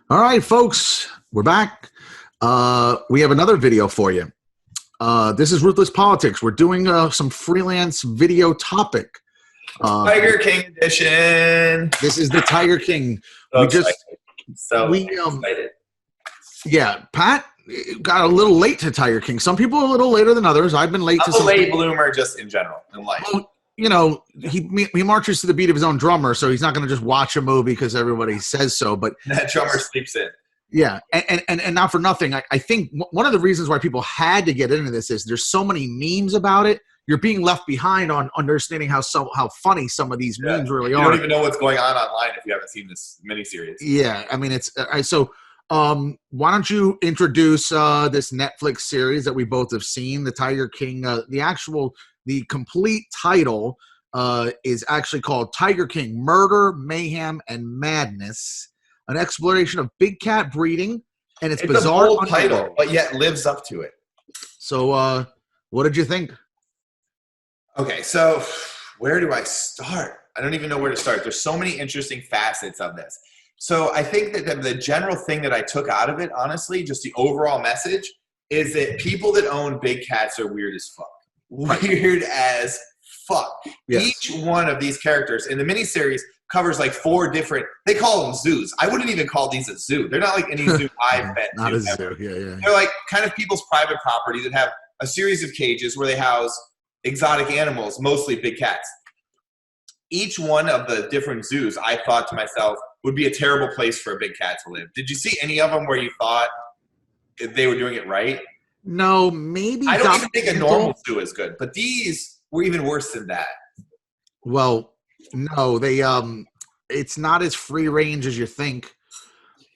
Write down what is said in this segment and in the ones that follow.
All right, folks, we're back. We have another video for you. This is Ruthless Politics. We're doing some freelance video topic. Tiger King edition. This is the Tiger King. Excited. Yeah, Pat got a little late to Tiger King. Some people a little later than others. I've been late to some. I'm a late bloomer just in general in life. Well, you know, he marches to the beat of his own drummer, so he's not going to just watch a movie because everybody says so. But that drummer sleeps in. Yeah, and not for nothing. I think one of the reasons why people had to get into this is there's so many memes about it. You're being left behind on understanding how funny some of these memes really are. You don't even know what's going on online if you haven't seen this miniseries. Yeah, I mean it's so. Why don't you introduce this Netflix series that we both have seen, the Tiger King? The complete title is actually called Tiger King: Murder, Mayhem, and Madness. An exploration of big cat breeding and its bizarre a bold title, but yet lives up to it. So, what did you think? Okay, so where do I start? I don't even know where to start. There's so many interesting facets of this. So I think that the general thing that I took out of it, honestly, just the overall message, is that people that own big cats are weird as fuck. Weird as fuck. Yes. Each one of these characters in the miniseries covers like 4 different, they call them zoos. I wouldn't even call these a zoo. They're not like any zoo I've been to. Not a zoo, yeah. They're like kind of people's private property that have a series of cages where they house exotic animals, mostly big cats. Each one of the different zoos, I thought to myself, would be a terrible place for a big cat to live. Did you see any of them where you thought they were doing it right? No, maybe. I don't even think a normal zoo is good, but these were even worse than that. Well, no, they it's not as free range as you think.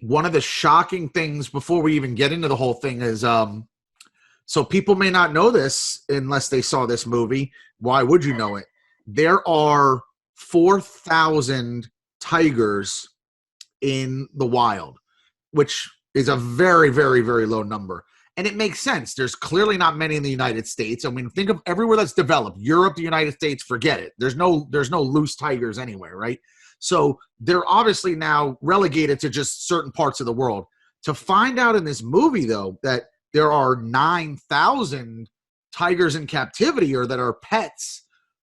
One of the shocking things before we even get into the whole thing is so people may not know this unless they saw this movie. Why would you know it? There are 4,000 tigers in the wild, which is a very, very, very low number. And it makes sense. There's clearly not many in the United States. I mean, think of everywhere that's developed. Europe, the United States, forget it. There's no loose tigers anywhere, right? So they're obviously now relegated to just certain parts of the world. To find out in this movie, though, that there are 9,000 tigers in captivity or that are pets,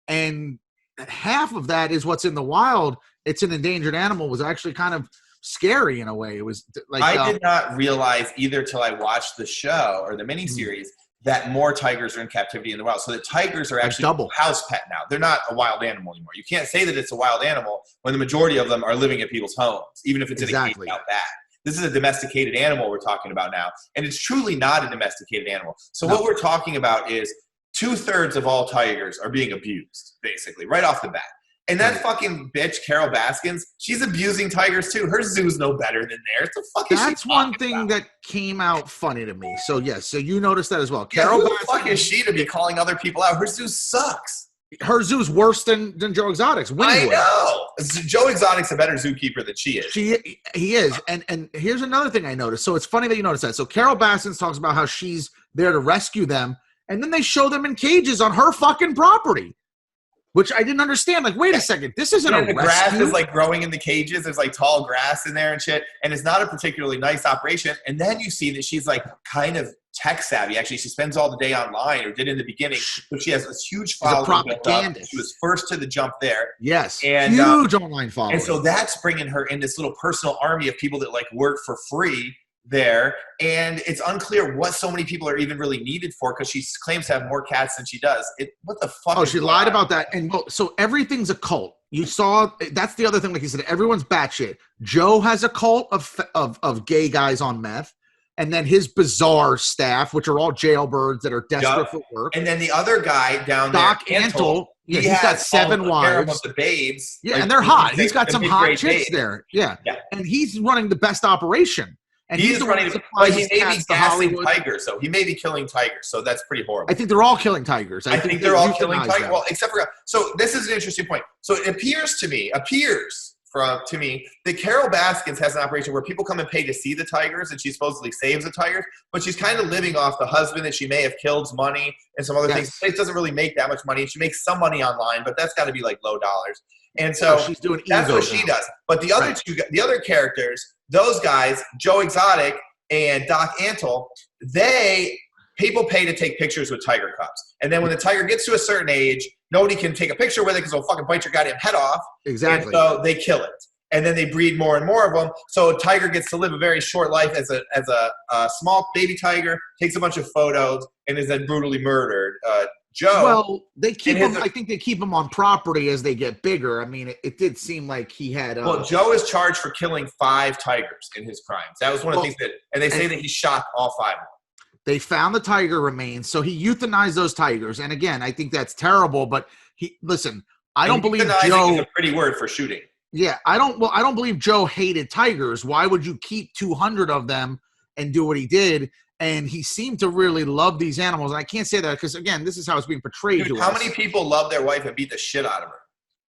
and half of that is what's in the wild, it's an endangered animal, was actually kind of scary in a way. It was like I did not realize either till I watched the show or the miniseries that more tigers are in captivity in the wild. So the tigers are actually double house pet now. They're not a wild animal anymore. You can't say that it's a wild animal when the majority of them are living at people's homes, even if it's in a cage out back. This is a domesticated animal we're talking about now, and it's truly not a domesticated animal. So what we're talking about is 2/3 of all tigers are being abused, basically, right off the bat. And that fucking bitch, Carol Baskins, she's abusing tigers too. Her zoo's no better than theirs. The fuck is That's one thing that came out funny to me. So yes, so you noticed that as well. Carol Baskins, who the fuck is she to be calling other people out? Her zoo sucks. Her zoo's worse than Joe Exotic's. I know. Joe Exotic's a better zookeeper than she is. He is. And here's another thing I noticed. So it's funny that you noticed that. So Carol Baskins talks about how she's there to rescue them, and then they show them in cages on her fucking property, which I didn't understand. Like, wait a second, this isn't a rescue. The grass is like growing in the cages. There's like tall grass in there and shit, and it's not a particularly nice operation. And then you see that she's like kind of tech savvy. Actually, she spends all the day online, or did in the beginning. So she has this huge following built up. She was first to the jump there. Yes, and huge online following. And so that's bringing her in this little personal army of people that like work for free there, and it's unclear what so many people are even really needed for, because she claims to have more cats than she does. What the fuck? Oh, she lied about that. And so everything's a cult. You saw, that's the other thing, like you said, everyone's batshit. Joe has a cult of gay guys on meth, and then his bizarre staff, which are all jailbirds that are desperate for work. And then the other guy down Doc there, Antle, he's got 7 wives. Of the babes. Yeah, like, and they're hot. He's got some hot chicks there. Yeah, and he's running the best operation. And he's running, but he may be gassing tigers, so he may be killing tigers. So that's pretty horrible. I think they're all killing tigers. I think they're all killing tigers. Well, except for, so this is an interesting point. So it appears to me that Carol Baskins has an operation where people come and pay to see the tigers, and she supposedly saves the tigers, but she's kind of living off the husband that she may have killed's money and some other things. The place doesn't really make that much money. She makes some money online, but that's got to be like low dollars. And so she's doing that's what she does. But the other the other characters, those guys, Joe Exotic and Doc Antle, people pay to take pictures with tiger cubs. And then when the tiger gets to a certain age, nobody can take a picture with it because it'll fucking bite your goddamn head off. Exactly. And so they kill it. And then they breed more and more of them. So a tiger gets to live a very short life as a small baby tiger, takes a bunch of photos, and is then brutally murdered. Joe. Well, they keep him. I think they keep him on property as they get bigger. I mean, it did seem like he had. Well, Joe is charged for killing 5 tigers in his crimes. That was one of the things that, and they say that he shot all 5 of them. They found the tiger remains, so he euthanized those tigers. And again, I think that's terrible. But I don't believe Joe. Is a pretty word for shooting. Yeah, I don't believe Joe hated tigers. Why would you keep 200 of them and do what he did? And he seemed to really love these animals. And I can't say that because, again, this is how it's being portrayed to us. How many people love their wife and beat the shit out of her?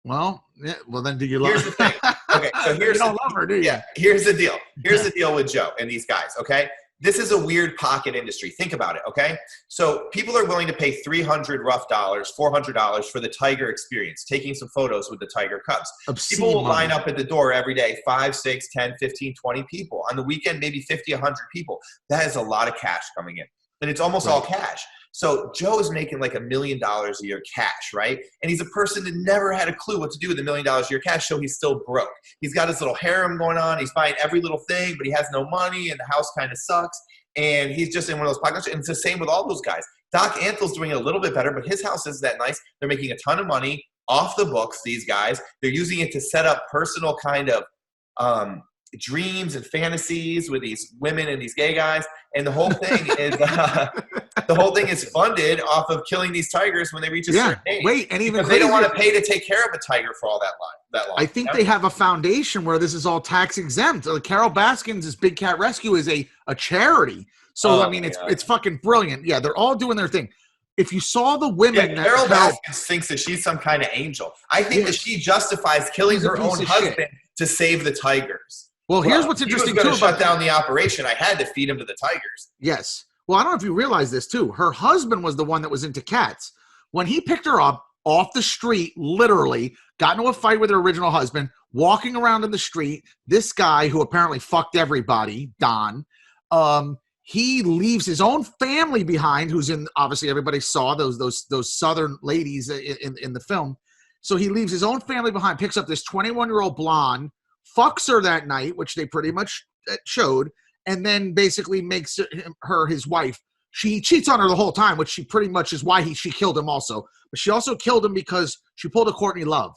Well, then do you love her? Here's the thing. Okay, so you don't love her, do you? Yeah, here's the deal. Here's the deal with Joe and these guys, okay? This is a weird pocket industry. Think about it, okay? So people are willing to pay $300 rough dollars, $400 for the tiger experience, taking some photos with the tiger cubs. Obscene people will money. line up at the door every day, 5, 6, 10, 15, 20 people. On the weekend, maybe 50, 100 people. That is a lot of cash coming in. And it's almost all cash. So Joe is making like $1 million a year cash, right? And he's a person that never had a clue what to do with $1 million a year cash, so he's still broke. He's got his little harem going on. He's buying every little thing, but he has no money, and the house kind of sucks. And he's just in one of those pockets. And it's the same with all those guys. Doc Antle's doing a little bit better, but his house isn't that nice. They're making a ton of money off the books, these guys. They're using it to set up personal kind of dreams and fantasies with these women and these gay guys. And the whole thing is funded off of killing these tigers when they reach a certain age. And even because they don't want to pay to take care of a tiger for all that long. I think they have a foundation where this is all tax exempt. Carol Baskin's Big Cat Rescue is a charity. So it's fucking brilliant. Yeah, they're all doing their thing. If you saw the women, Carol Baskins thinks that she's some kind of angel. I think that she justifies killing her own husband to save the tigers. Well, here's what's interesting too. He was going to shut down the operation. I had to feed him to the tigers. Yes. Well, I don't know if you realize this too. Her husband was the one that was into cats. When he picked her up off the street, literally got into a fight with her original husband, walking around in the street, this guy who apparently fucked everybody, Don, he leaves his own family behind, who's in, obviously everybody saw those southern ladies in the film. So he leaves his own family behind, picks up this 21-year-old blonde, fucks her that night, which they pretty much showed, and then basically makes her his wife. She cheats on her the whole time, which she pretty much is why she killed him also. But she also killed him because she pulled a Courtney Love.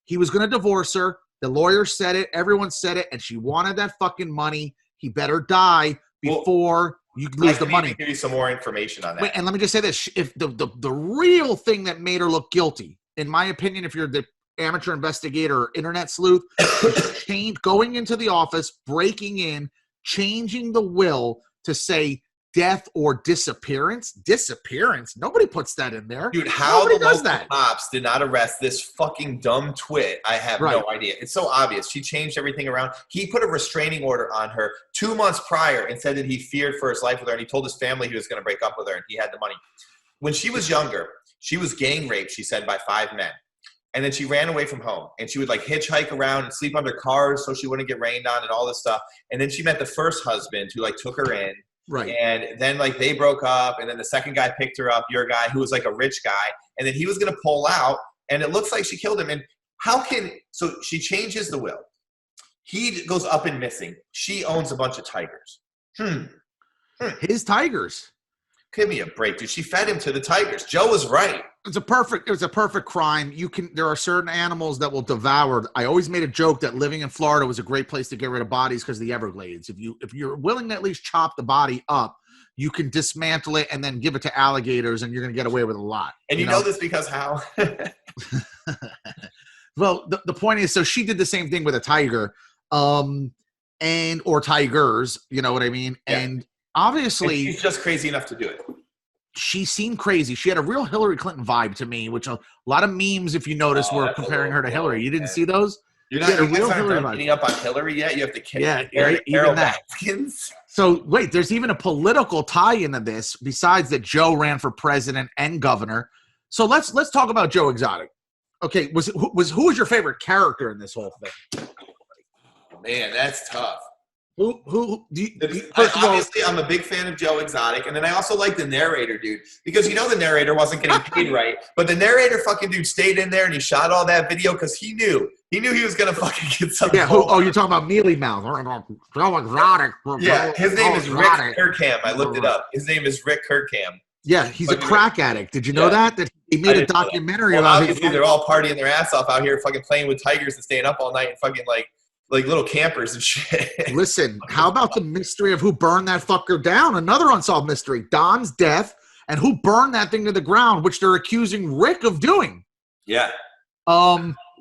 He was going to divorce her. The lawyer said it. Everyone said it. And she wanted that fucking money. He better die before you lose the money. I can give you some more information on that. Wait, and let me just say this. If the real thing that made her look guilty, in my opinion, if you're the amateur investigator or internet sleuth, going into the office, breaking in, changing the will to say death or disappearance. Nobody puts that in there. Dude, how the local cops did not arrest this fucking dumb twit, I have no idea. It's so obvious. She changed everything around. He put a restraining order on her 2 months prior and said that he feared for his life with her, and he told his family he was going to break up with her, and he had the money. When she was younger, she was gang raped, she said, by 5 men. And then she ran away from home, and she would like hitchhike around and sleep under cars so she wouldn't get rained on and all this stuff. And then she met the first husband who like took her in. Right. And then like they broke up, and then the second guy picked her up, your guy, who was like a rich guy. And then he was going to pull out, and it looks like she killed him. And so she changes the will. He goes up and missing. She owns a bunch of tigers. His tigers. Give me a break, dude. She fed him to the tigers. Joe was right. It was a perfect crime. There are certain animals that will devour. I always made a joke that living in Florida was a great place to get rid of bodies because of the Everglades. If you're willing to at least chop the body up, you can dismantle it and then give it to alligators, and you're going to get away with a lot. And you know this because how? Well, the point is, so she did the same thing with a tiger, or tigers. You know what I mean? Yeah. And obviously, she's just crazy enough to do it. She seemed crazy. She had a real Hillary Clinton vibe to me, which a lot of memes, if you notice, were comparing her to Hillary. You didn't see those? You're not getting up on Hillary yet? You have to Carol Baskins. So, wait, there's even a political tie into this, besides that Joe ran for president and governor. So let's talk about Joe Exotic. Okay, who was your favorite character in this whole thing? Man, that's tough. Who do you, first of all, obviously, I'm a big fan of Joe Exotic, and then I also like the narrator, dude, because the narrator wasn't getting paid right, but the narrator fucking dude stayed in there and he shot all that video because he knew he was gonna fucking get something. Yeah, you're talking about Mealy Mouth? Joe Exotic. Yeah, his name is Rick Kirkham. I looked it up. His name is Rick Kirkham. Yeah, he's a crack addict. Did you know that he made a documentary about? Obviously, they're all partying their ass off out here, fucking playing with tigers and staying up all night and fucking like little campers and shit. Listen, how about the mystery of who burned that fucker down? Another unsolved mystery. Don's death and who burned that thing to the ground, which they're accusing Rick of doing. Yeah.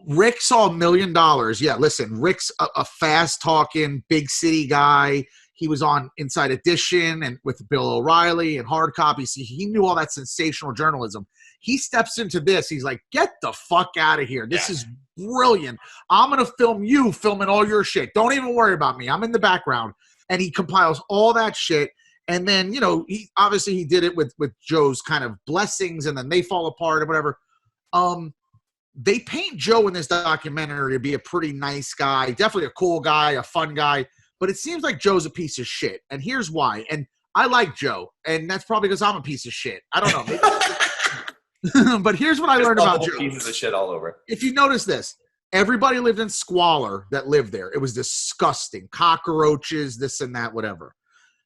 Rick saw $1 million. Yeah, listen, Rick's a fast-talking, big city guy. He was on Inside Edition and with Bill O'Reilly and Hard Copy. See, he knew all that sensational journalism. He steps into this. He's like, get the fuck out of here. This is brilliant. I'm going to film you filming all your shit. Don't even worry about me. I'm in the background. And he compiles all that shit. And then, he did it with Joe's kind of blessings, and then they fall apart or whatever. They paint Joe in this documentary to be a pretty nice guy, definitely a cool guy, a fun guy. But it seems like Joe's a piece of shit. And here's why. And I like Joe. And that's probably because I'm a piece of shit. I don't know. But here's what I learned about Joe. Pieces of shit all over. If you notice this, everybody lived in squalor that lived there. It was disgusting. Cockroaches, this and that, whatever.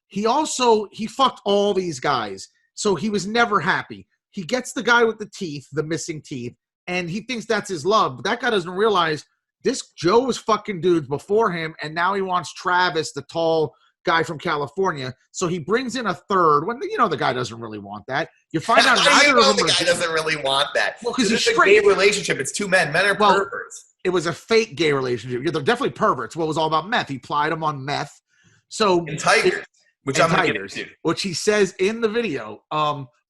He fucked all these guys. So he was never happy. He gets the guy with the teeth, the missing teeth, and he thinks that's his love. But that guy doesn't realize this Joe was fucking dudes before him, and now he wants Travis, the tall guy from California. So he brings in a third when the guy doesn't really want that. You find out neither of them. The guy doesn't really want that. Well, because it's a gay relationship. It's two men. Men are perverts. It was a fake gay relationship. Yeah, they're definitely perverts. Well, it was all about meth. He plied them on meth. So and tigers, which I'm going to get into. Which he says in the video.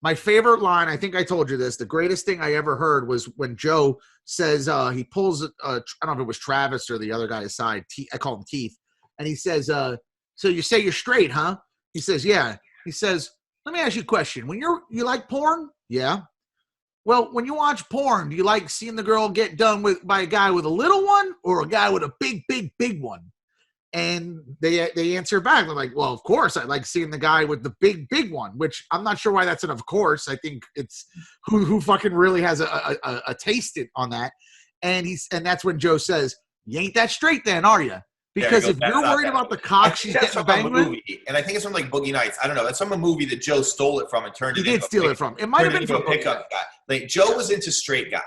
My favorite line, I think I told you this, the greatest thing I ever heard was when Joe says he pulls, I don't know if it was Travis or the other guy aside, I call him Teeth, and he says, so you say you're straight, huh? He says, yeah. He says, let me ask you a question. When you like porn? Yeah. Well, when you watch porn, do you like seeing the girl get done by a guy with a little one or a guy with a big, big, big one? And they answer back. They're like, well, of course, I like seeing the guy with the big, big one, which I'm not sure why that's an of course. I think it's who fucking really has a taste on that. And that's when Joe says, you ain't that straight then, are you? Because if you're worried about the cock she's getting banged with. And I think it's from like Boogie Nights. I don't know. That's from a movie that Joe stole it from and turned it into. He did steal it from. It might have been from a pickup guy. Like Joe was into straight guys.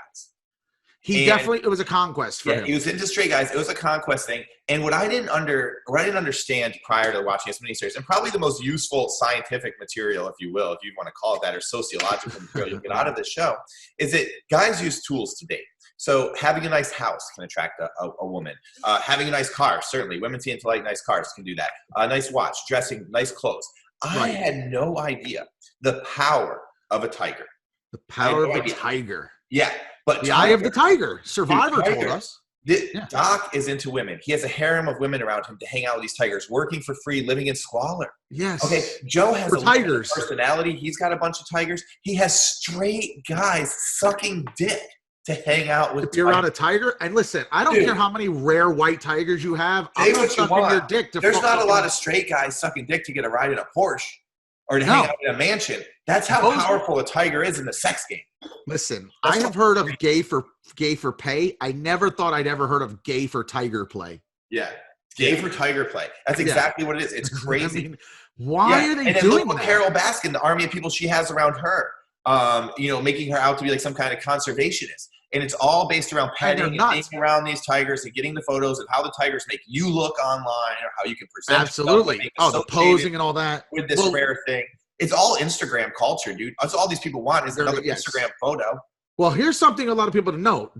It was a conquest for him. He was into straight guys. It was a conquest thing. And what I didn't understand prior to watching this miniseries, and probably the most useful scientific material, if you will, if you want to call it that, or sociological material you'll get out of this show, is that guys use tools to date. So having a nice house can attract a woman. Having a nice car, certainly. Women seem to like nice cars, can do that. A nice watch, dressing, nice clothes. I had no idea the power of a tiger. The power of a tiger. Yeah. But the eye of the tiger. Survivor told us. Doc is into women. He has a harem of women around him to hang out with these tigers, working for free, living in squalor. Yes. Okay. Joe has tigers personality. He's got a bunch of tigers. He has straight guys sucking dick to hang out with. If you're around a tiger, and listen, I don't care how many rare white tigers you have. I'm not sucking your dick. There's not a lot of straight guys sucking dick to get a ride in a Porsche or to hang out in a mansion. That's how powerful a tiger is in the sex game. Listen, I have heard of gay for pay. I never thought I'd ever heard of gay for tiger play. Yeah. Gay for tiger play. That's exactly what it is. It's crazy. I mean, why are they doing that? Carol Baskin, the army of people she has around her, making her out to be like some kind of conservationist. And it's all based around petting and being around these tigers and getting the photos of how the tigers make you look online or how you can present. Absolutely. The posing and all that. With this rare thing. It's all Instagram culture, dude. That's all these people want is another Instagram photo. Well, here's something a lot of people don't know.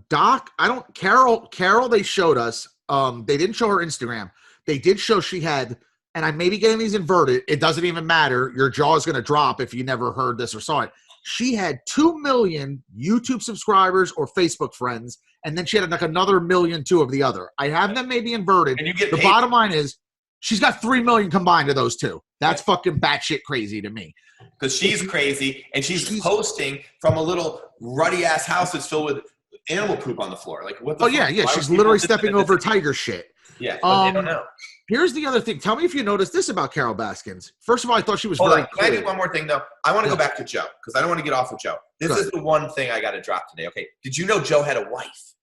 Carol, they showed us. They didn't show her Instagram. They did show she had, and I may be getting these inverted. It doesn't even matter. Your jaw is going to drop if you never heard this or saw it. She had 2 million YouTube subscribers or Facebook friends, and then she had like another 1.2 million of the other. I have them maybe inverted. And you get the bottom line is she's got 3 million combined of those two. That's fucking batshit crazy to me. Because she's crazy, and she's posting from a little ruddy-ass house that's filled with animal poop on the floor. Like, what the fuck? Yeah. She's literally stepping over tiger shit. Yeah, but they don't know. Here's the other thing. Tell me if you noticed this about Carol Baskins. First of all, I thought she was Hold very on. cool. Can I do one more thing, though? I want to go back to Joe because I don't want to get off of Joe. This is the one thing I got to drop today. Okay. Did you know Joe had a wife?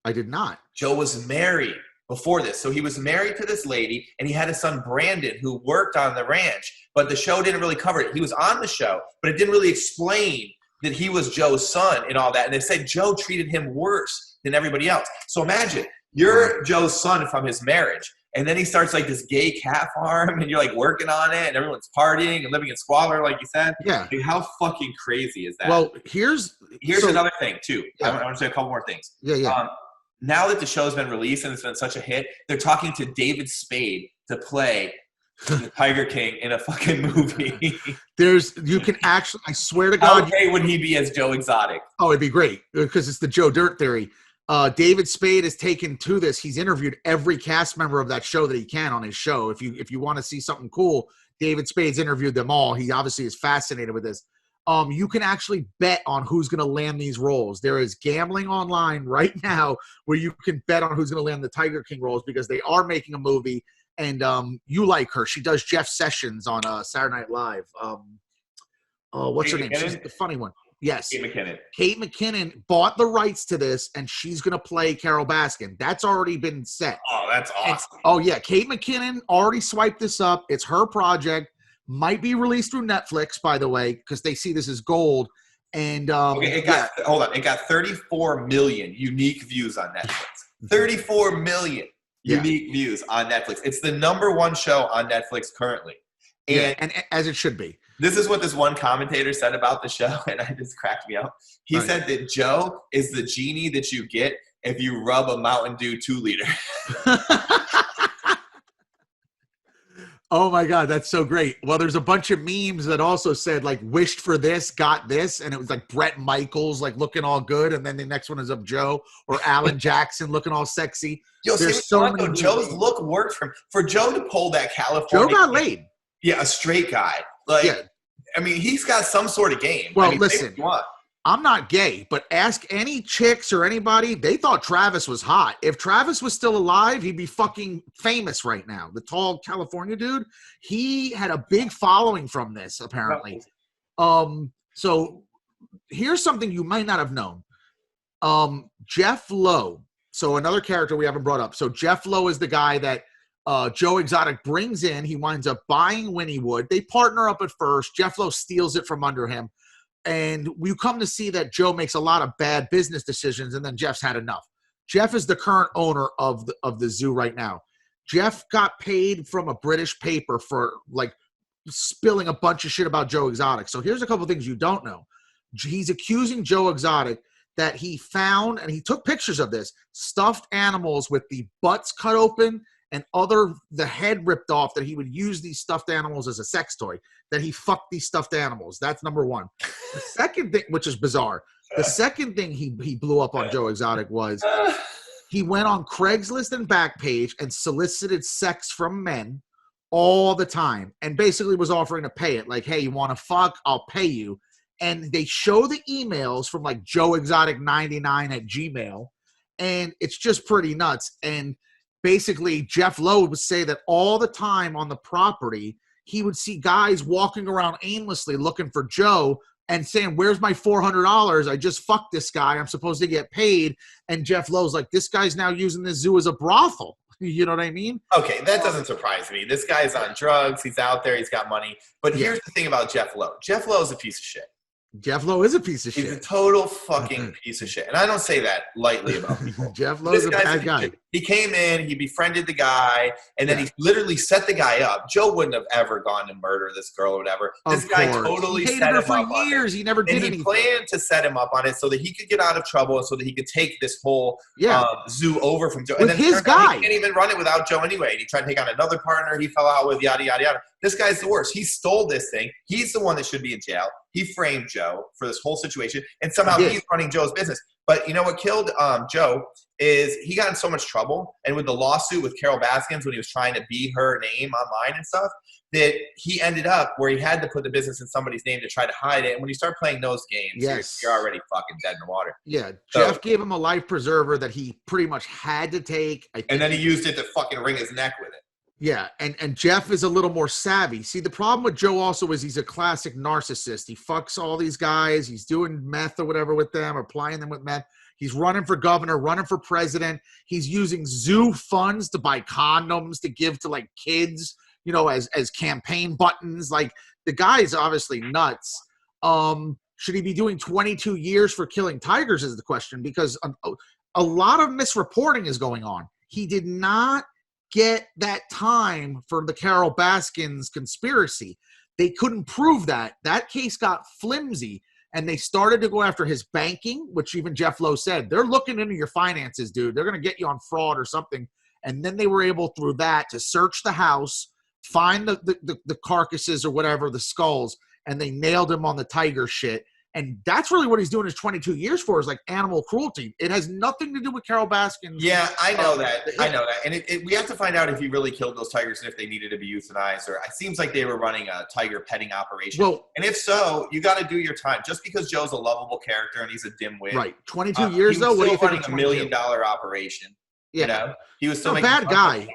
I did not. Joe was married before this. So he was married to this lady, and he had a son, Brandon, who worked on the ranch. But the show didn't really cover it. He was on the show, but it didn't really explain that he was Joe's son and all that. And they said Joe treated him worse than everybody else. So imagine you're Joe's son from his marriage. And then he starts like this gay cat farm and you're like working on it and everyone's partying and living in squalor, like you said. Yeah. Like, how fucking crazy is that? Well, here's another thing too. I want to say a couple more things. Yeah. Now that the show's been released and it's been such a hit, they're talking to David Spade to play the Tiger King in a fucking movie. You can actually, I swear to God. How okay would he be as Joe Exotic? Oh, it'd be great because it's the Joe Dirt theory. David Spade is taken to this. He's interviewed every cast member of that show that he can on his show. If you want to see something cool, David Spade's interviewed them all. He obviously is fascinated with this. You can actually bet on who's going to land these roles. There is gambling online right now where you can bet on who's going to land the Tiger King roles because they are making a movie. And you like her. She does Jeff Sessions on Saturday Night Live. What's her name? She's the funny one. Yes. Kate McKinnon bought the rights to this, and she's going to play Carol Baskin. That's already been set. Oh, that's awesome. Yeah. Kate McKinnon already swiped this up. It's her project. Might be released through Netflix, by the way, because they see this as gold. And hold on. It got 34 million unique views on Netflix. 34 million unique views on Netflix. It's the #1 show on Netflix currently. And as it should be. This is what this one commentator said about the show, and it just cracked me up. He said that Joe is the genie that you get if you rub a Mountain Dew 2-liter. Oh, my God. That's so great. Well, there's a bunch of memes that also said, like, wished for this, got this. And it was like Bret Michaels, like, looking all good. And then the next one is of Joe or Alan Jackson looking all sexy. Yo, Joe's look worked for Joe to pull that California. Joe got laid. Yeah, a straight guy. I mean, he's got some sort of game. Well, listen, I'm not gay, but ask any chicks or anybody. They thought Travis was hot. If Travis was still alive, he'd be fucking famous right now. The tall California dude, he had a big following from this, apparently. So here's something you might not have known. Jeff Lowe. So another character we haven't brought up. So Jeff Lowe is the guy that Joe Exotic brings in. He winds up buying Wynnywood. They partner up at first. Jeff Lowe steals it from under him. And we come to see that Joe makes a lot of bad business decisions, and then Jeff's had enough. Jeff is the current owner of the zoo right now. Jeff got paid from a British paper for, like, spilling a bunch of shit about Joe Exotic. So here's a couple things you don't know. He's accusing Joe Exotic that he found, and he took pictures of this, stuffed animals with the butts cut open and the head ripped off, that he would use these stuffed animals as a sex toy, that he fucked these stuffed animals. That's number one. The second thing, which is bizarre, the second thing he blew up on Joe Exotic was he went on Craigslist and Backpage and solicited sex from men all the time and basically was offering to pay it. Like, hey, you want to fuck? I'll pay you. And they show the emails from like joeexotic99@gmail, and it's just pretty nuts. And basically, Jeff Lowe would say that all the time on the property, he would see guys walking around aimlessly looking for Joe and saying, where's my $400? I just fucked this guy. I'm supposed to get paid. And Jeff Lowe's like, this guy's now using this zoo as a brothel. You know what I mean? Okay, that doesn't surprise me. This guy's on drugs. He's out there. He's got money. But here's the thing about Jeff Lowe. Jeff Lowe is a piece of shit. Jeff Lowe is a piece of shit. He's a total fucking piece of shit. And I don't say that lightly about people. Jeff Lowe's a bad guy. He came in, he befriended the guy, and then he literally set the guy up. Joe wouldn't have ever gone to murder this girl or whatever. This guy totally set him up on it. For years. He never did anything. And he planned to set him up on it so that he could get out of trouble and so that he could take this whole zoo over from Joe. With and then his guy. He can't even run it without Joe anyway. And he tried to take on another partner. He fell out with yada, yada, yada. This guy's the worst. He stole this thing. He's the one that should be in jail. He framed Joe for this whole situation. And somehow he's running Joe's business. But you know what killed Joe is he got in so much trouble, and with the lawsuit with Carol Baskins when he was trying to be her name online and stuff, that he ended up where he had to put the business in somebody's name to try to hide it. And when you start playing those games, you're already fucking dead in the water. Yeah, Jeff gave him a life preserver that he pretty much had to take. And then he used it to fucking wring his neck with it. Yeah, and Jeff is a little more savvy. See, the problem with Joe also is he's a classic narcissist. He fucks all these guys. He's doing meth or whatever with them, or plying them with meth. He's running for governor, running for president. He's using zoo funds to buy condoms to give to, like, kids, you know, as campaign buttons. Like, the guy is obviously nuts. Should he be doing 22 years for killing tigers is the question, because a lot of misreporting is going on. He did not get that time for the Carol Baskins conspiracy. They couldn't prove that. That case got flimsy, and they started to go after his banking, which even Jeff Lowe said, they're looking into your finances, dude. They're going to get you on fraud or something. And then they were able, through that, to search the house, find the carcasses or whatever, the skulls, and they nailed him on the tiger shit. And that's really what he's doing his 22 years for, is like animal cruelty. It has nothing to do with Carol Baskins. Yeah, I know that. I know that. And we have to find out if he really killed those tigers and if they needed to be euthanized. Or it seems like they were running a tiger petting operation. Well, and if so, you got to do your time. Just because Joe's a lovable character and he's a dimwit. Right. 22 years, though? He was still running $1 million operation. Yeah. You know? He was still a bad guy.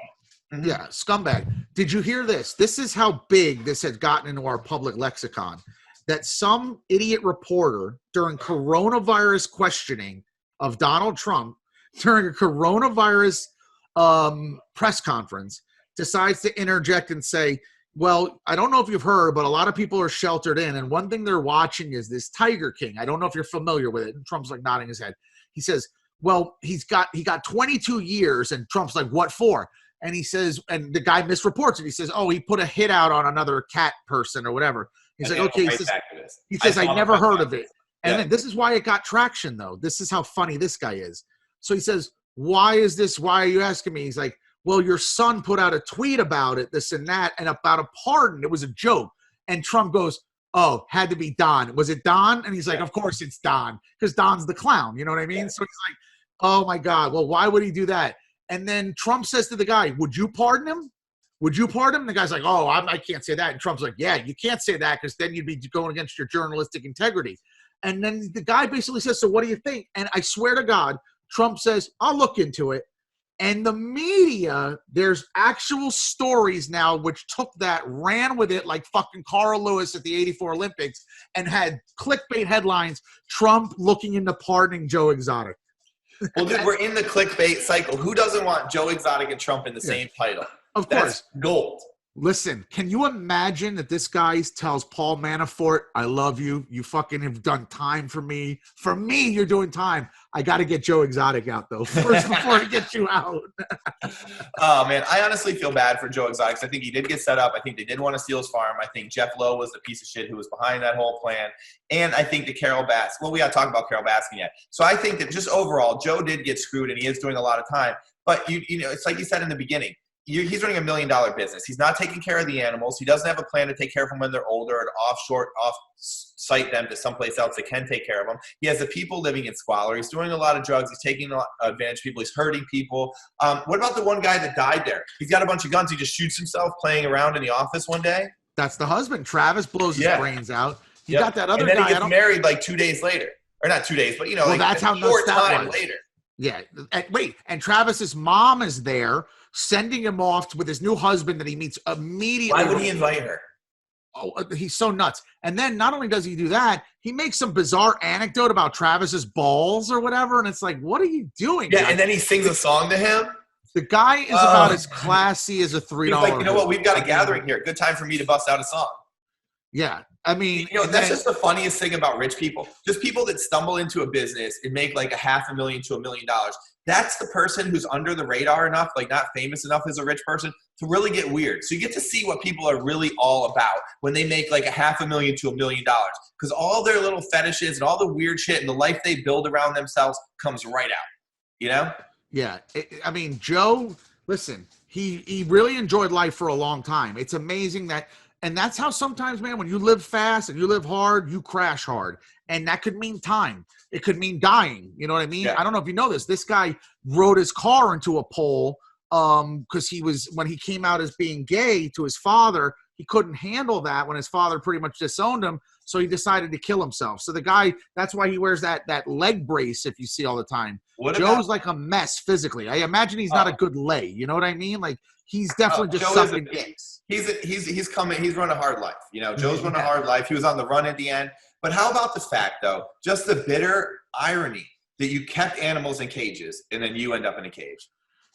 Mm-hmm. Yeah, scumbag. Did you hear this? This is how big this has gotten into our public lexicon. That some idiot reporter during coronavirus questioning of Donald Trump during a coronavirus press conference decides to interject and say, well, I don't know if you've heard, but a lot of people are sheltered in. And one thing they're watching is this Tiger King. I don't know if you're familiar with it. And Trump's like nodding his head. He says, well, he got 22 years. And Trump's like, what for? And he says, and the guy misreports it. He says, oh, he put a hit out on another cat person or whatever. He's like, okay, he says, I never heard of it. And then this is why it got traction, though. This is how funny this guy is. So he says, why is this? Why are you asking me? He's like, well, your son put out a tweet about it, this and that, and about a pardon. It was a joke. And Trump goes, oh, had to be Don. Was it Don? And he's like, of course it's Don, because Don's the clown. You know what I mean? So he's like, oh, my God. Well, why would he do that? And then Trump says to the guy, would you pardon him? Would you pardon him? And the guy's like, oh, I can't say that. And Trump's like, yeah, you can't say that because then you'd be going against your journalistic integrity. And then the guy basically says, so what do you think? And I swear to God, Trump says, I'll look into it. And the media, there's actual stories now which took that, ran with it like fucking Carl Lewis at the 84 Olympics, and had clickbait headlines, Trump looking into pardoning Joe Exotic. Well, dude, we're in the clickbait cycle. Who doesn't want Joe Exotic and Trump in the same title? Of course. That's gold. Listen, can you imagine that this guy tells Paul Manafort, I love you. You fucking have done time for me. For me, you're doing time. I got to get Joe Exotic out, though, first before he gets you out. Oh, man. I honestly feel bad for Joe Exotic. I think he did get set up. I think they did want to steal his farm. I think Jeff Lowe was the piece of shit who was behind that whole plan. And I think that Carol Baskin. Well, we got to talk about Carol Baskin yet. So I think that just overall, Joe did get screwed, and he is doing a lot of time. But, you know, it's like you said in the beginning. He's running $1 million business. He's not taking care of the animals. He doesn't have a plan to take care of them when they're older and off-site them to someplace else that can take care of them. He has the people living in squalor. He's doing a lot of drugs. He's taking advantage of people. He's hurting people. What about the one guy that died there? He's got a bunch of guns. He just shoots himself playing around in the office one day. That's the husband. Travis blows his brains out. You got that other guy. And then he gets married like 2 days later. Or not 2 days, but, you know, well, like that's how short time was. later. Yeah. And Travis's mom is there, sending him off with his new husband that he meets immediately. Why would he invite her? Oh, he's so nuts. And then not only does he do that, he makes some bizarre anecdote about Travis's balls or whatever. And it's like, what are you doing? Yeah, guys? and then he sings a song to him. The guy is about as classy as a $3. He's like, you know what? We've got a gathering here. Good time for me to bust out a song. Yeah. I mean, you know, that's just the funniest thing about rich people. Just people that stumble into a business and make like $500,000 to $1 million. That's the person who's under the radar enough, like not famous enough as a rich person, to really get weird. So you get to see what people are really all about when they make like $500,000 to $1 million. Because all their little fetishes and all the weird shit and the life they build around themselves comes right out. You know? Yeah. I mean, Joe, listen, he really enjoyed life for a long time. It's amazing that. And that's how sometimes, man, when you live fast and you live hard, you crash hard. And that could mean time. It could mean dying. You know what I mean? Yeah. I don't know if you know this. This guy rode his car into a pole because when he came out as being gay to his father, he couldn't handle that when his father pretty much disowned him. So he decided to kill himself. So the guy, that's why he wears that leg brace if you see all the time. Joe's like a mess physically. I imagine he's not a good lay. You know what I mean? Like he's definitely just sucking dicks. He's run a hard life. You know, Joe's run a hard life. He was on the run at the end. But how about the fact, though, just the bitter irony that you kept animals in cages and then you end up in a cage?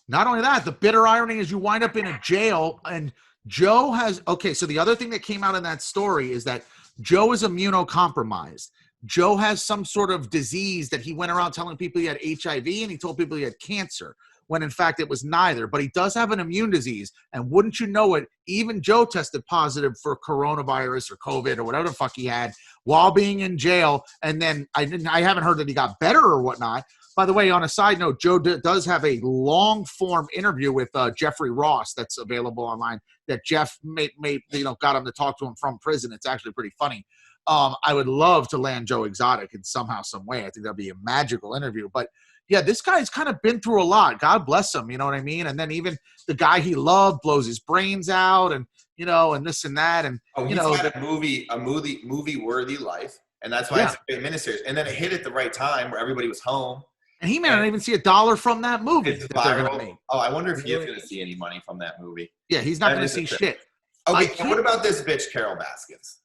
Not only that, the bitter irony is you wind up in a jail. And Joe has, okay, so the other thing that came out in that story is that Joe is immunocompromised. Joe has some sort of disease that he went around telling people he had HIV and he told people he had cancer, when in fact it was neither. But he does have an immune disease. And wouldn't you know it, even Joe tested positive for coronavirus or COVID or whatever the fuck he had while being in jail. And then I haven't heard that he got better or whatnot. By the way, on a side note, Joe does have a long-form interview with Jeffrey Ross that's available online that Jeff got him to talk to him from prison. It's actually pretty funny. I would love to land Joe Exotic in somehow, some way. I think that'd be a magical interview. But yeah, this guy's kind of been through a lot. God bless him. You know what I mean? And then even the guy he loved blows his brains out, and and this and that, and he's had a movie worthy life, and that's why it's a great miniseries. And then it hit at the right time where everybody was home. And he may not even see $1 from that movie that they're gonna make. Oh, I wonder if he is going to see any money from that movie. Yeah, he's not going to see shit. Okay, and what about this bitch, Carol Baskins?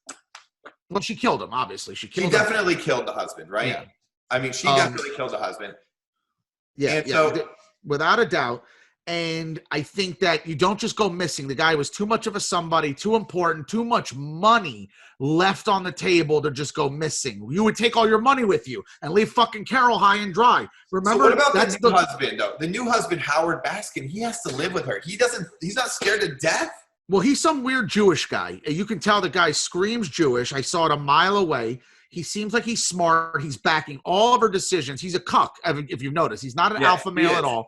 Well, she killed him, obviously. She definitely killed the husband, right? Yeah. I mean, she definitely killed the husband. Yeah, so, without a doubt. And I think that you don't just go missing. The guy was too much of a somebody, too important, too much money left on the table to just go missing. You would take all your money with you and leave fucking Carol high and dry. Remember? So what about the new husband, though? The new husband, Howard Baskin, he has to live with her. He's not scared to death? Well, he's some weird Jewish guy. You can tell the guy screams Jewish. I saw it a mile away. He seems like he's smart. He's backing all of her decisions. He's a cuck, if you've noticed. He's not an alpha male at all.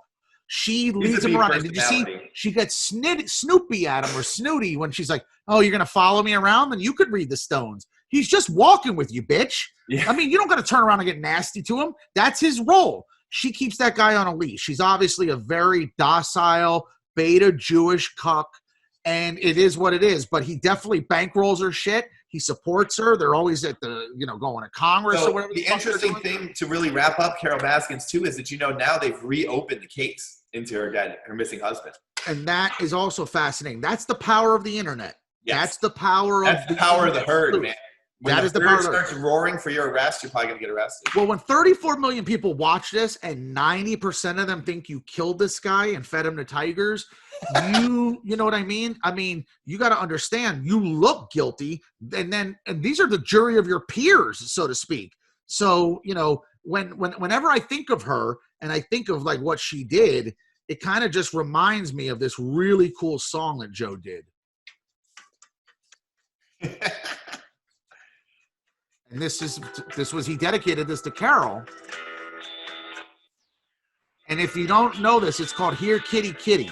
She leads him around. And did you see she gets snoopy at him or snooty when she's like, oh, you're going to follow me around? Then you could read the Stones. He's just walking with you, bitch. Yeah. I mean, you don't got to turn around and get nasty to him. That's his role. She keeps that guy on a leash. She's obviously a very docile, beta Jewish cuck, and it is what it is. But he definitely bankrolls her shit. He supports her. They're always at the, going to Congress or whatever. The interesting thing to really wrap up Carol Baskins, too, is that, now they've reopened the case into her missing husband. And that is also fascinating. That's the power of the internet. Yes. That's the power of the herd, man. When that is the power of the herd. Starts roaring for your arrest, you're probably going to get arrested. Well, when 34 million people watch this and 90% of them think you killed this guy and fed him to tigers, you know what I mean? I mean, you got to understand, you look guilty, and these are the jury of your peers, so to speak. So, whenever I think of her and I think of like what she did, it kind of just reminds me of this really cool song that Joe did. And he dedicated this to Carol. And if you don't know this, it's called Here Kitty Kitty.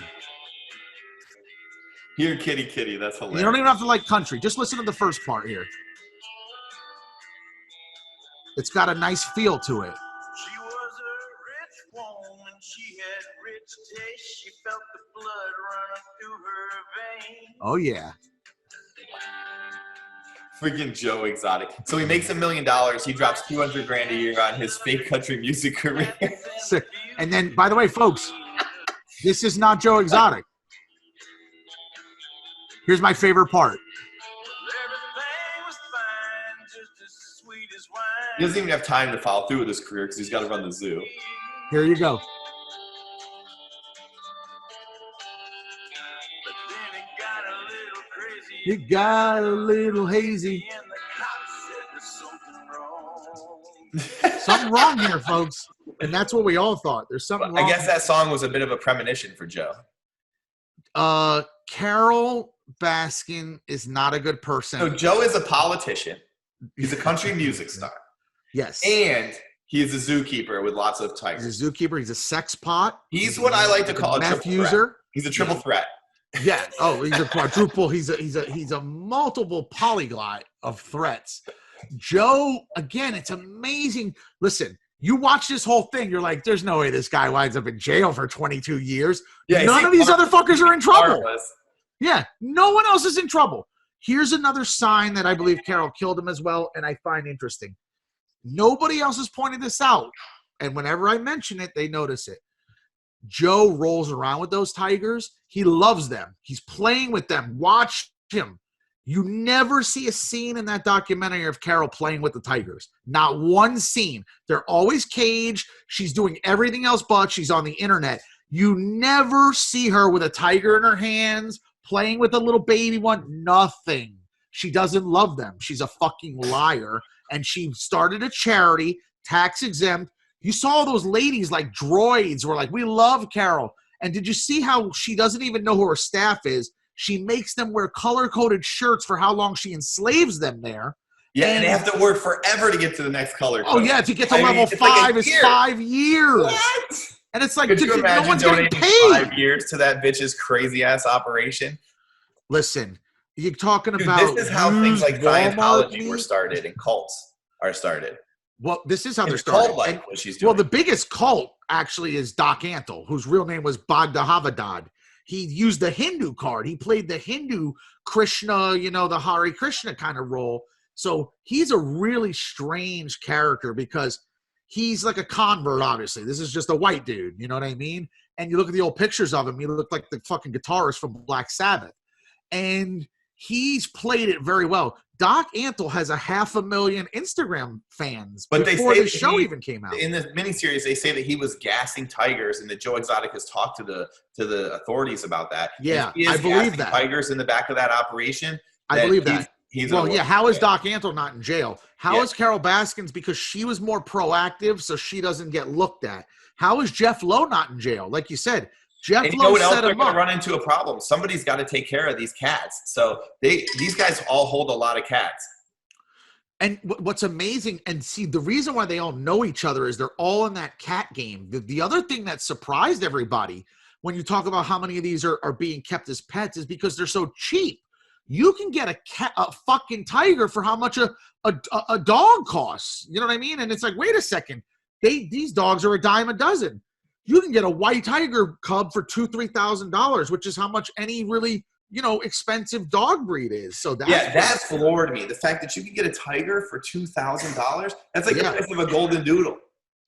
Here Kitty Kitty, that's hilarious. You don't even have to like country. Just listen to the first part here. It's got a nice feel to it. She was a rich woman, she had rich taste, she felt the blood running through her veins. Oh yeah. Freaking Joe Exotic. So he makes $1 million. He drops $200,000 a year on his fake country music career. And then, by the way, folks, this is not Joe Exotic. Here's my favorite part. He doesn't even have time to follow through with his career because he's got to run the zoo. Here you go. It got a little hazy. Something wrong here, folks. And that's what we all thought. There's something wrong. I guess that song was a bit of a premonition for Joe. Carol Baskin is not a good person. So Joe is a politician. He's a country music star. Yes. And he is a zookeeper with lots of tigers. He's a zookeeper. He's a sex pot. He's what I like to call a meth triple user. threat. He's a triple threat. Yeah. Oh, he's a quadruple. He's a multiple polyglot of threats. Joe, again, it's amazing. Listen, you watch this whole thing, you're like, there's no way this guy winds up in jail for 22 years. Yeah, none of these other fuckers are in trouble. Regardless. Yeah, no one else is in trouble. Here's another sign that I believe Carol killed him as well, and I find interesting. Nobody else has pointed this out, and whenever I mention it, they notice it. Joe rolls around with those tigers. He loves them. He's playing with them. Watch him. You never see a scene in that documentary of Carol playing with the tigers. Not one scene. They're always caged. She's doing everything else but she's on the internet. You never see her with a tiger in her hands, playing with a little baby one. Nothing. She doesn't love them. She's a fucking liar. And she started a charity, tax exempt. You saw those ladies like droids were like, we love Carol. And did you see how she doesn't even know who her staff is? She makes them wear color-coded shirts for how long she enslaves them there. Yeah, and they have to work forever to get to the next color code. Oh, yeah, to get to level 5 is 5 years. What? And it's like, Could you imagine no one's getting donating paid. 5 years to that bitch's crazy-ass operation? Listen, you're talking Dude, about this is how things like Walmart Scientology were started and cults are started. Well, this is how they're It's started. cult-like what she's doing. Well, the biggest cult actually is Doc Antle, whose real name was Bhagavathad. He used the Hindu card. He played the Hindu Krishna, the Hare Krishna kind of role. So he's a really strange character because he's like a convert, obviously. This is just a white dude, you know what I mean? And you look at the old pictures of him, he looked like the fucking guitarist from Black Sabbath. And he's played it very well. Doc Antle has 500,000 Instagram fans before the show even came out. In the miniseries, they say that he was gassing tigers, and that Joe Exotic has talked to the authorities about that. Yeah, he is I believe gassing that. Tigers in the back of that operation. I believe that. How is Yeah. Doc Antle not in jail? How is Carol Baskins? Because she was more proactive, so she doesn't get looked at. How is Jeff Lowe not in jail? Like you said, Jeff Lowe set they're him going up. to run into a problem. Somebody's got to take care of these cats. So these guys all hold a lot of cats. And what's amazing, and see, the reason why they all know each other is they're all in that cat game. The other thing that surprised everybody when you talk about how many of these are being kept as pets is because they're so cheap. You can get a fucking tiger for how much a dog costs. You know what I mean? And it's like, wait a second. These dogs are a dime a dozen. You can get a white tiger cub for $2,000-$3,000, which is how much any really expensive dog breed is. So that floored me. The fact that you can get a tiger for $2,000, that's like the price of a golden doodle.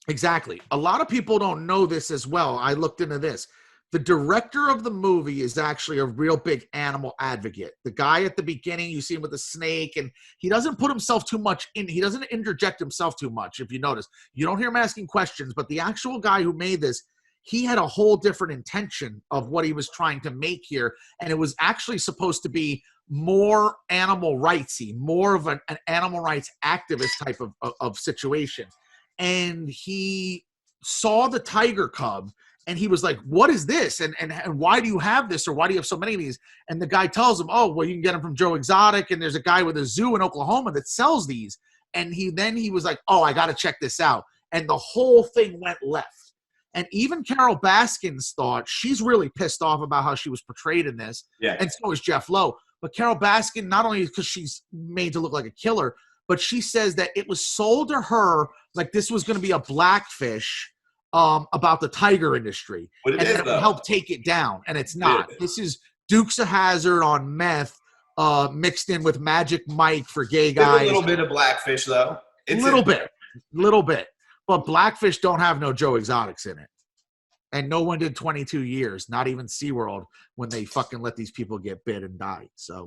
Exactly. A lot of people don't know this as well. I looked into this. The director of the movie is actually a real big animal advocate. The guy at the beginning, you see him with the snake, and he doesn't put himself too much in. He doesn't interject himself too much, if you notice. You don't hear him asking questions, but the actual guy who made this, he had a whole different intention of what he was trying to make here, and it was actually supposed to be more animal rightsy, more of an animal rights activist type of situation. And he saw the tiger cub, and he was like, what is this? And why do you have this? Or why do you have so many of these? And the guy tells him, oh, well, you can get them from Joe Exotic, and there's a guy with a zoo in Oklahoma that sells these. And he was like, oh, I got to check this out. And the whole thing went left. And even Carol Baskins thought she's really pissed off about how she was portrayed in this. Yeah. And so is Jeff Lowe. But Carol Baskin, not only because she's made to look like a killer, but she says that it was sold to her like this was going to be a Blackfish about the tiger industry. And it would help take it down. And it's not. This is Dukes of Hazzard on meth mixed in with Magic Mike for gay guys. A little bit of Blackfish, though. A little bit. But Blackfish don't have no Joe Exotics in it. And no one did 22 years, not even SeaWorld, when they fucking let these people get bit and die. So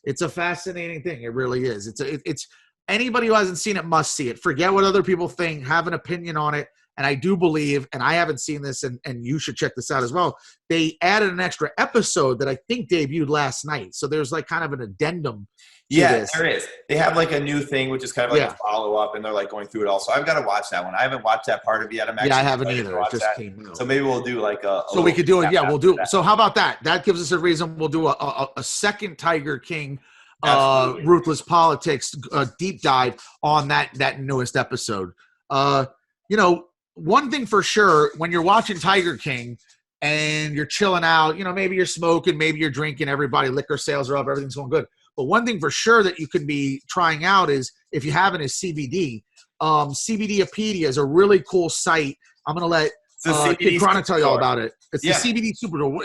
it's a fascinating thing. It really is. It's anybody who hasn't seen it must see it. Forget what other people think. Have an opinion on it. And I do believe, and I haven't seen this, and you should check this out as well, they added an extra episode that I think debuted last night. So there's like kind of an addendum to this. There is. They have like a new thing, which is kind of like a follow-up, and they're like going through it all. So I've got to watch that one. I haven't watched that part of it yet. I haven't either. It just came out. So maybe we'll do like a so we could do it. Yeah, we'll do. So how about that? That gives us a reason. We'll do a second Tiger King Ruthless Politics deep dive on that newest episode. One thing for sure, when you're watching Tiger King, and you're chilling out, maybe you're smoking, maybe you're drinking, liquor sales are up, everything's going good. But one thing for sure that you can be trying out is, if you haven't, is CBD. CBDopedia is a really cool site. I'm going to let Kid Chronic tell you all about it. It's the CBD Superstore.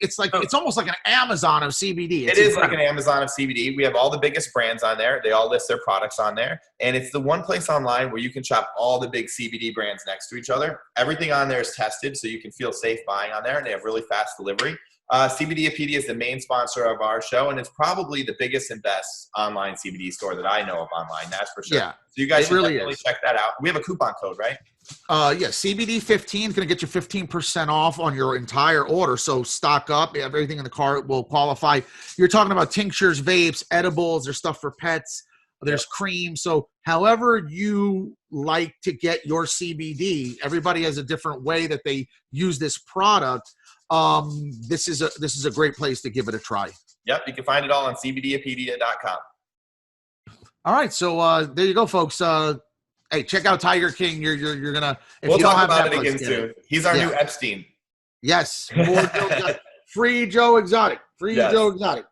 It's almost like an Amazon of CBD. It is like an Amazon of CBD. We have all the biggest brands on there. They all list their products on there. And it's the one place online where you can shop all the big CBD brands next to each other. Everything on there is tested, so you can feel safe buying on there, and they have really fast delivery. CBDopedia is the main sponsor of our show, and it's probably the biggest and best online CBD store that I know of online. That's for sure. Yeah, so you guys should definitely check that out. We have a coupon code, right? CBD15 is going to get you 15% off on your entire order. So stock up. Everything in the cart will qualify. You're talking about tinctures, vapes, edibles. There's stuff for pets. There's cream. So however you like to get your CBD, everybody has a different way that they use this product. This is a great place to give it a try. Yep, you can find it all on cbdopedia.com. All right, so there you go, folks. Hey, check out Tiger King. You're gonna. We'll talk about it again soon. He's our new Epstein. Yes, more Free Joe Exotic. Free Joe Exotic.